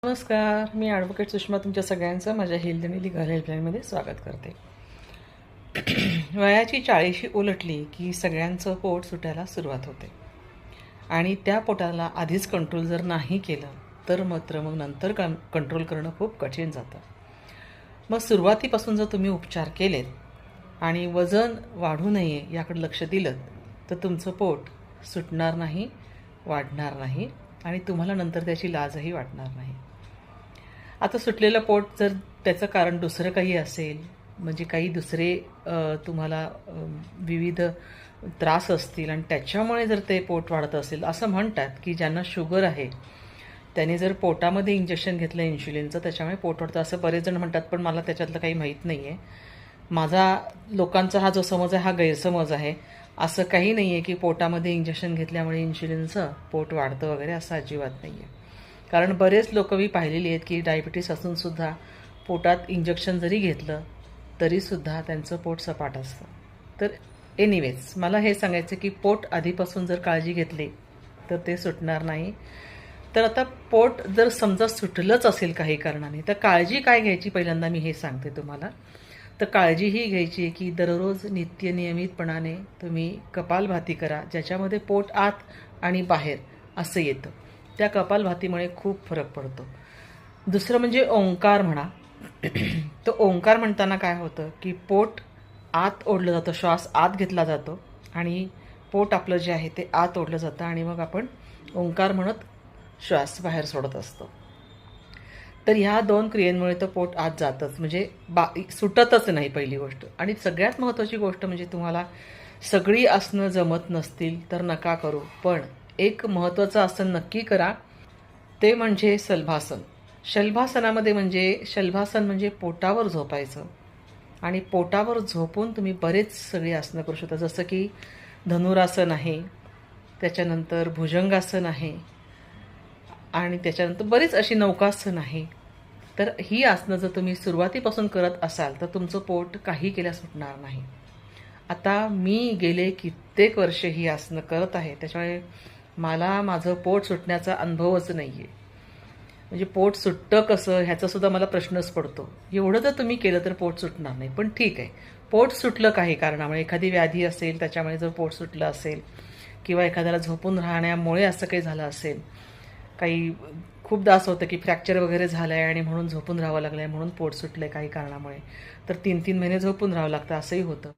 नमस्कार, मी ॲडव्होकेट सुषमा तुमच्या सगळ्यांचं माझ्या हेल्थ आणि लिगल हेल्पलाईनमध्ये स्वागत करते. वयाची 40शी उलटली की सगळ्यांचं पोट सुटायला सुरुवात होते आणि त्या पोटाला आधीच कंट्रोल जर नाही केलं तर मात्र मग नंतर कंट्रोल करणं खूप कठीण जातं. मग सुरुवातीपासून जर तुम्ही उपचार केलेत आणि वजन वाढू नये याकडे लक्ष दिलं तर तुमचं पोट सुटणार नाही, वाढणार नाही आणि तुम्हाला नंतर त्याची लाजही वाटणार नाही. आता सुटलेलं पोट जर त्याचं कारण दुसरं काही असेल, म्हणजे काही दुसरे तुम्हाला विविध त्रास असतील आणि त्याच्यामुळे जर ते पोट वाढत असेल, असं म्हणतात की ज्यांना शुगर आहे त्याने जर पोटामध्ये इंजेक्शन घेतलं इन्शुलिनचं त्याच्यामुळे पोट वाढतं असं बरेच जण म्हणतात, पण मला त्याच्यातलं काही माहीत नाही आहे. माझा लोकांचा हा जो समज आहे हा गैरसमज आहे. असं काही नाही आहे की पोटामध्ये इंजेक्शन घेतल्यामुळे इन्शुलिनचं पोट वाढतं वगैरे, असं अजिबात नाही आहे. कारण बरेच लोक मी पाहिलेली आहेत की डायबिटीस असूनसुद्धा पोटात इंजेक्शन जरी घेतलं तरीसुद्धा त्यांचं पोट सपाट असतं. तर एनिवेज मला हे सांगायचं की पोट आधीपासून जर काळजी घेतली तर ते सुटणार नाही. तर आता पोट जर समजा सुटलंच असेल काही कारणाने तर काळजी काय घ्यायची पहिल्यांदा मी हे सांगते तुम्हाला. तर काळजी ही घ्यायची की दररोज नियमितपणाने तुम्ही कपालभाती करा, ज्याच्यामध्ये पोट आत आणि बाहेर असं येतं. त्या कपालभातीमुळे खूप फरक पडतो. दुसरं म्हणजे ओंकार म्हणा. तो ओंकार म्हणताना काय होतं की पोट आत ओढलं जातं, श्वास आत घेतला जातो आणि पोट आपलं जे आहे ते आत ओढलं जातं आणि मग आपण ओंकार म्हणत श्वास बाहेर सोडत असतो. तर ह्या दोन क्रियेमुळे तर पोट आत जातच, म्हणजे सुटतच नाही पहिली गोष्ट. आणि सगळ्यात महत्त्वाची गोष्ट म्हणजे तुम्हाला सगळी आसनं जमत नसतील तर नका करू, पण एक महत्त्वाचं आसन नक्की करा, ते म्हणजे शलभासन. शलभासन म्हणजे पोटावर झोपायचं आणि पोटावर झोपून तुम्ही बरेच सगळी आसनं करू शकता. जसं की धनुरासन आहे, त्याच्यानंतर भुजंगासन आहे आणि त्याच्यानंतर बरीच अशी नौकासन आहे. तर ही आसनं जर तुम्ही सुरुवातीपासून करत असाल तर तुमचं पोट काही केल्या सुटणार नाही. आता मी गेले कित्येक वर्ष ही आसनं करत आहे, त्याच्यामुळे मला माझं पोट सुटण्याचा अनुभवच नाही आहे. म्हणजे पोट सुटतं कसं ह्याचासुद्धा मला प्रश्नच पडतो. एवढं जर तुम्ही केलं तर पोट सुटणार नाही, पण ठीक आहे, पोट सुटलं काही कारणामुळे, एखादी व्याधी असेल त्याच्यामुळे जर पोट सुटलं असेल किंवा एखाद्याला झोपून राहण्यामुळे असं काही झालं असेल, काही खूपदा असं होतं की फ्रॅक्चर वगैरे झालं आहे आणि म्हणून झोपून राहावं लागलं आहे, म्हणून पोट सुटलं आहे काही कारणामुळे, तर 3-3 महिने झोपून राहावं लागतं असंही होतं.